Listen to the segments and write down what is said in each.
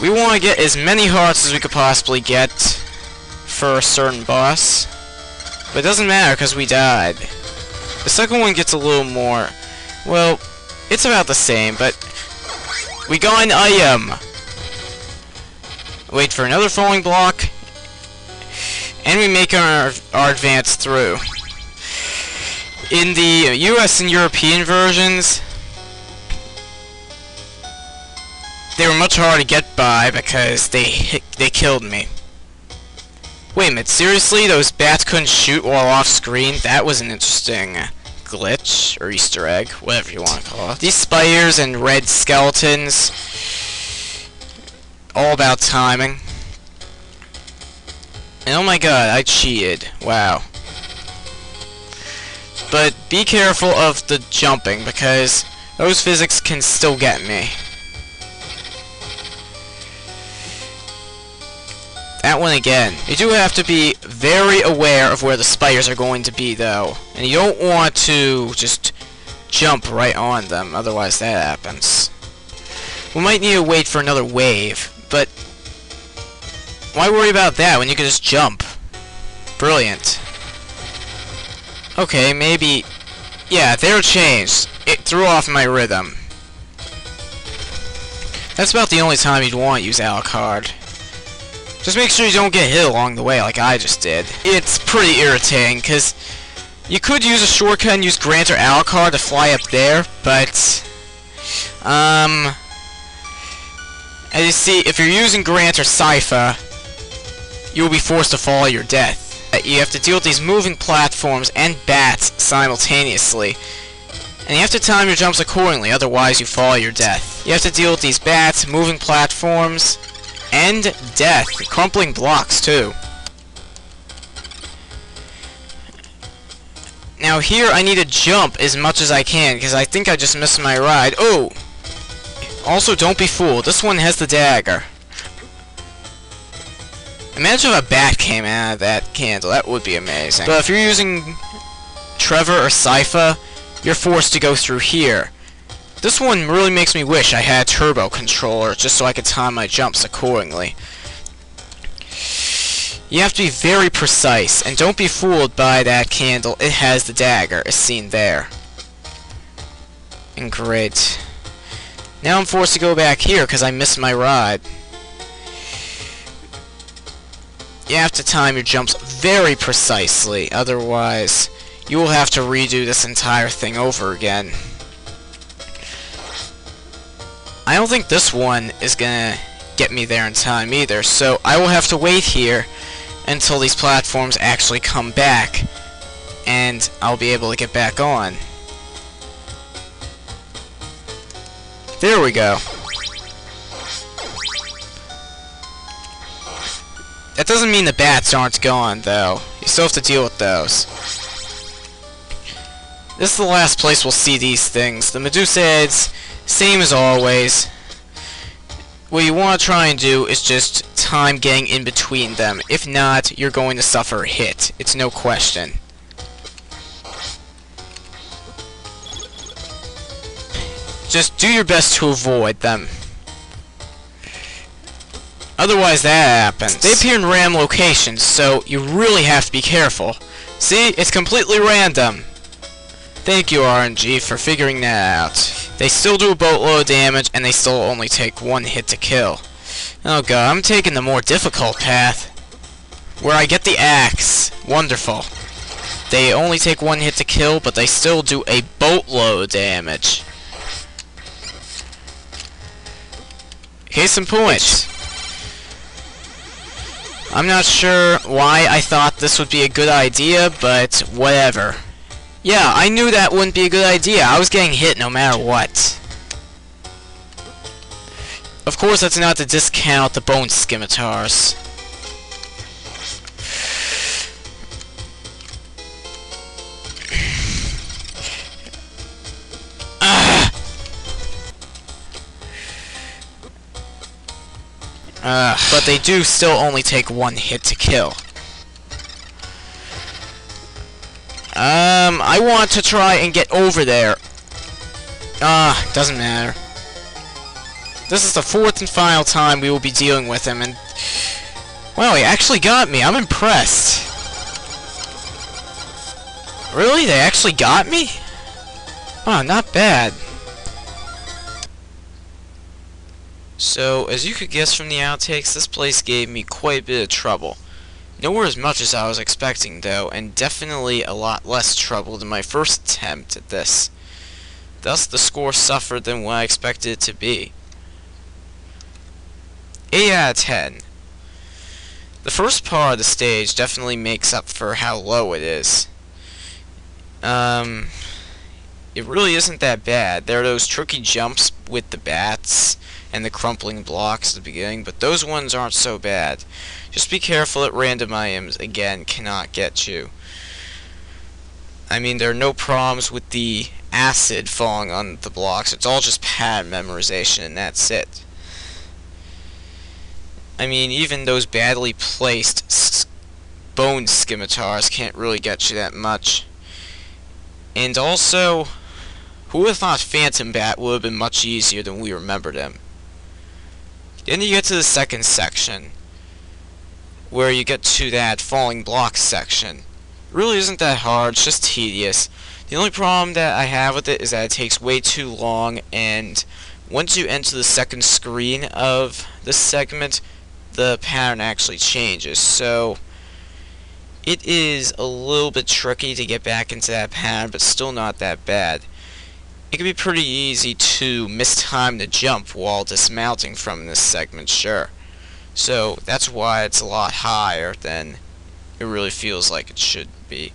We want to get as many hearts as we could possibly get for a certain boss. But it doesn't matter because we died. The second one gets a little more... Well, it's about the same, but... We got an item! Wait for another falling block. And we make our advance through. In the US and European versions, they were much harder to get by because they killed me. Wait a minute, seriously? Those bats couldn't shoot while off screen? That was an interesting glitch, or Easter egg, whatever you want to call it. These spiders and red skeletons, all about timing. And oh my god, I cheated. Wow. But be careful of the jumping, because those physics can still get me. That one again. You do have to be very aware of where the spiders are going to be, though. And you don't want to just jump right on them, otherwise that happens. We might need to wait for another wave, but why worry about that when you can just jump? Brilliant. Okay, maybe... Yeah, they're changed. It threw off my rhythm. That's about the only time you'd want to use Alucard. Just make sure you don't get hit along the way like I just did. It's pretty irritating, because you could use a shortcut and use Grant or Alucard to fly up there, but... As you see, if you're using Grant or Sypha, you will be forced to fall to your death. You have to deal with these moving platforms and bats simultaneously. And you have to time your jumps accordingly, otherwise you fall to your death. You have to deal with these bats, moving platforms, and death. Crumpling blocks, too. Now here I need to jump as much as I can, because I think I just missed my ride. Oh! Also, don't be fooled. This one has the dagger. Imagine if a bat came out of that candle. That would be amazing. But if you're using Trevor or Sypha, you're forced to go through here. This one really makes me wish I had a turbo controller, just so I could time my jumps accordingly. You have to be very precise, and don't be fooled by that candle. It has the dagger, as seen there. And great. Now I'm forced to go back here, because I missed my ride. You have to time your jumps very precisely, otherwise you will have to redo this entire thing over again. I don't think this one is gonna get me there in time either, so I will have to wait here until these platforms actually come back, and I'll be able to get back on. There we go. That doesn't mean the bats aren't gone, though. You still have to deal with those. This is the last place we'll see these things. The Medusa heads, same as always. What you want to try and do is just time getting in between them. If not, you're going to suffer a hit. It's no question. Just do your best to avoid them. Otherwise that happens. They appear in random locations, so you really have to be careful. See? It's completely random. Thank you, RNG, for figuring that out. They still do a boatload of damage, and they still only take one hit to kill. Oh god, I'm taking the more difficult path. Where I get the axe. Wonderful. They only take one hit to kill, but they still do a boatload of damage. Case in point. I'm not sure why I thought this would be a good idea, but whatever. Yeah, I knew that wouldn't be a good idea. I was getting hit no matter what. Of course, that's not to discount the bone scimitars. But they do still only take one hit to kill. I want to try and get over there. Doesn't matter. This is the fourth and final time we will be dealing with him, and wow, he actually got me. I'm impressed. Really? They actually got me? Wow, not bad. So, as you could guess from the outtakes, this place gave me quite a bit of trouble. Nowhere as much as I was expecting, though, and definitely a lot less trouble than my first attempt at this. Thus, the score suffered than what I expected it to be. 8 out of 10. The first part of the stage definitely makes up for how low it is. It really isn't that bad. There are those tricky jumps with the bats and the crumpling blocks at the beginning, but those ones aren't so bad. Just be careful that random items, again, cannot get you. I mean, there are no problems with the acid falling on the blocks. It's all just pad memorization, and that's it. I mean, even those badly placed bone scimitars can't really get you that much. And also, who would have thought Phantom Bat would have been much easier than we remembered him? Then you get to the second section, where you get to that falling block section. It really isn't that hard, it's just tedious. The only problem that I have with it is that it takes way too long, and once you enter the second screen of the segment, the pattern actually changes. So it is a little bit tricky to get back into that pattern, but still not that bad. It can be pretty easy to mistime the jump while dismounting from this segment, sure. So that's why it's a lot higher than it really feels like it should be.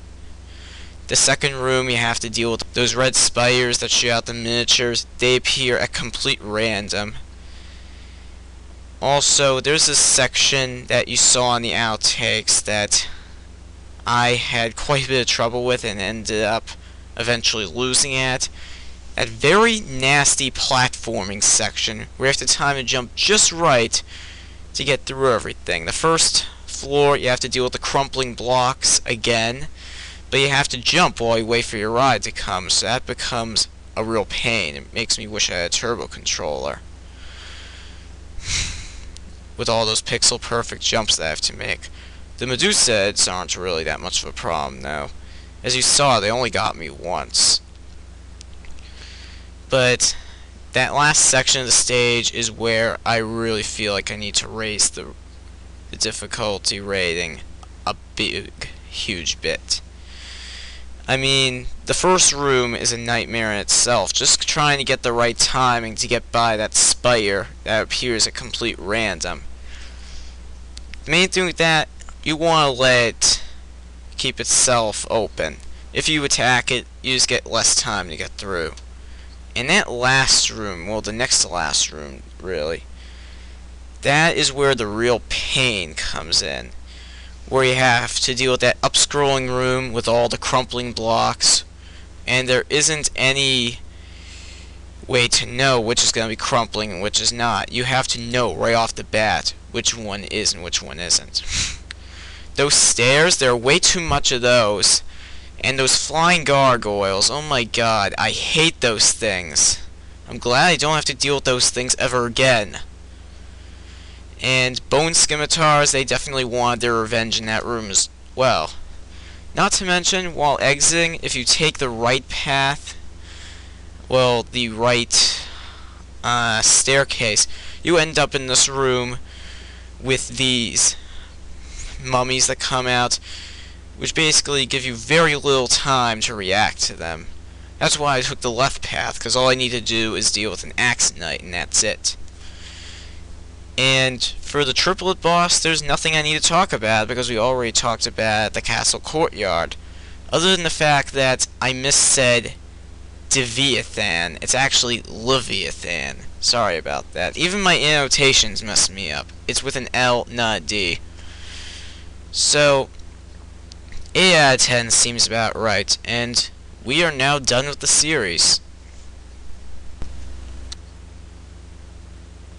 The second room, you have to deal with those red spiders that shoot out the miniatures. They appear at complete random. Also, there's this section that you saw in the outtakes that I had quite a bit of trouble with and ended up eventually losing at. That very nasty platforming section where you have to time the jump just right to get through everything. The first floor, you have to deal with the crumpling blocks again, but you have to jump while you wait for your ride to come, so that becomes a real pain. It makes me wish I had a turbo controller with all those pixel perfect jumps that I have to make. The Medusa heads aren't really that much of a problem, though. As you saw, they only got me once. But that last section of the stage is where I really feel like I need to raise the difficulty rating a huge bit. I mean, the first room is a nightmare in itself, just trying to get the right timing to get by that spider that appears at complete random. The main thing with that, you want to let it keep itself open. If you attack it, you just get less time to get through. In that last room, well, the next to last room, really, that is where the real pain comes in. Where you have to deal with that up-scrolling room with all the crumpling blocks, and there isn't any way to know which is going to be crumpling and which is not. You have to know right off the bat which one is and which one isn't. Those stairs, there are way too much of those. And those flying gargoyles, oh my god, I hate those things. I'm glad I don't have to deal with those things ever again. And bone scimitars, they definitely wanted their revenge in that room as well. Not to mention, while exiting, if you take the right path, well, the right staircase, you end up in this room with these mummies that come out, which basically give you very little time to react to them. That's why I took the left path, because all I need to do is deal with an Axe Knight, and that's it. And for the triplet boss, there's nothing I need to talk about, because we already talked about the castle courtyard. Other than the fact that I missaid Deviathan, it's actually Leviathan. Sorry about that. Even my annotations mess me up. It's with an L, not a D. So 8 out of 10 seems about right, and we are now done with the series.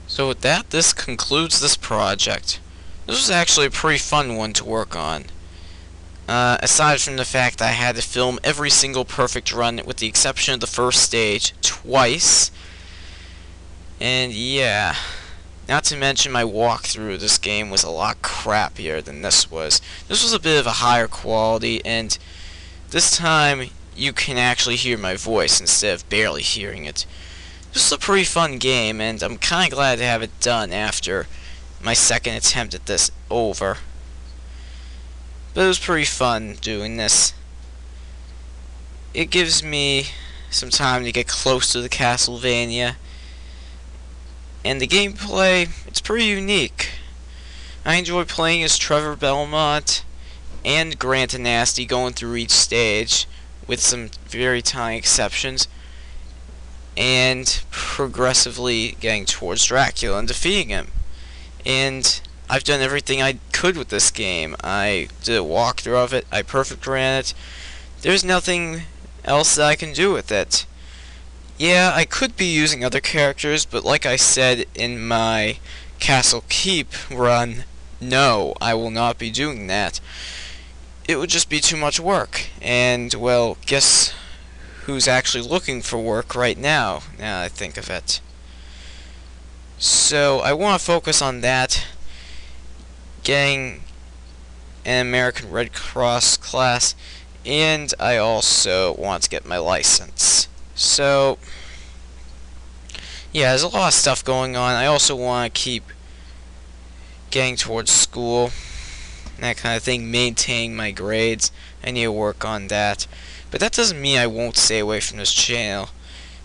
So with that, this concludes this project. This was actually a pretty fun one to work on. Aside from the fact I had to film every single perfect run with the exception of the first stage twice, And yeah, not to mention my walkthrough of this game was a lot crappier than this was. This was a bit of a higher quality, and this time you can actually hear my voice instead of barely hearing it. This is a pretty fun game, and I'm kind of glad to have it done after my second attempt at this over. But it was pretty fun doing this. It gives me some time to get close to the Castlevania, and the gameplay, it's pretty unique. I enjoy playing as Trevor Belmont and Grant and Nasty, going through each stage with some very tiny exceptions, and progressively getting towards Dracula and defeating him. And I've done everything I could with this game. I did a walkthrough of it, I perfect ran it. There's nothing else that I can do with it. Yeah, I could be using other characters, but like I said in my Castle Keep run, no, I will not be doing that. It would just be too much work, and, well, guess who's actually looking for work right now I think of it. So, I want to focus on that, getting an American Red Cross class, and I also want to get my license. So, yeah, there's a lot of stuff going on. I also want to keep getting towards school, that kind of thing, maintaining my grades. I need to work on that. But that doesn't mean I won't stay away from this channel.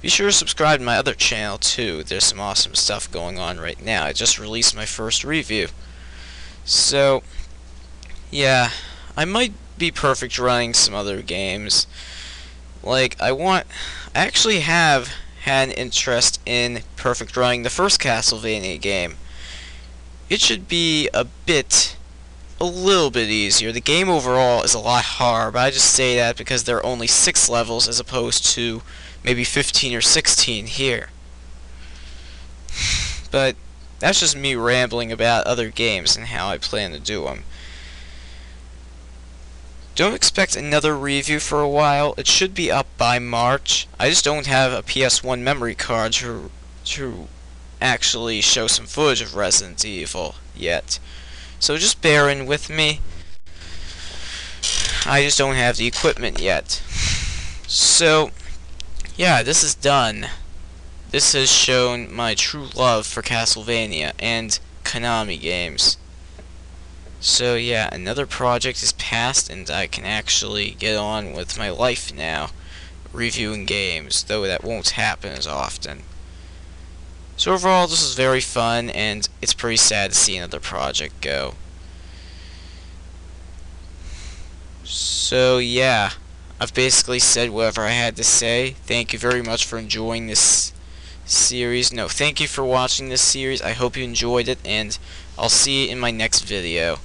Be sure to subscribe to my other channel too. There's some awesome stuff going on right now. I just released my first review. So, yeah, I might be perfect running some other games. Like, I actually have had an interest in perfect running the first Castlevania game. It should be a little bit easier. The game overall is a lot harder, but I just say that because there are only 6 levels as opposed to maybe 15 or 16 here. But that's just me rambling about other games and how I plan to do them. Don't expect another review for a while. It should be up by March. I just don't have a PS1 memory card to actually show some footage of Resident Evil yet. So just bear in with me. I just don't have the equipment yet. So, yeah, this is done. This has shown my true love for Castlevania and Konami games. So yeah, another project is passed, and I can actually get on with my life now, reviewing games, though that won't happen as often. So overall, this is very fun, and it's pretty sad to see another project go. So yeah, I've basically said whatever I had to say. Thank you very much for enjoying this series. No, thank you for watching this series. I hope you enjoyed it, and I'll see you in my next video.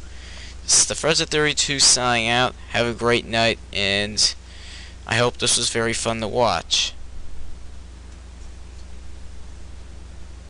This is the Frezza32 signing out. Have a great night, and I hope this was very fun to watch.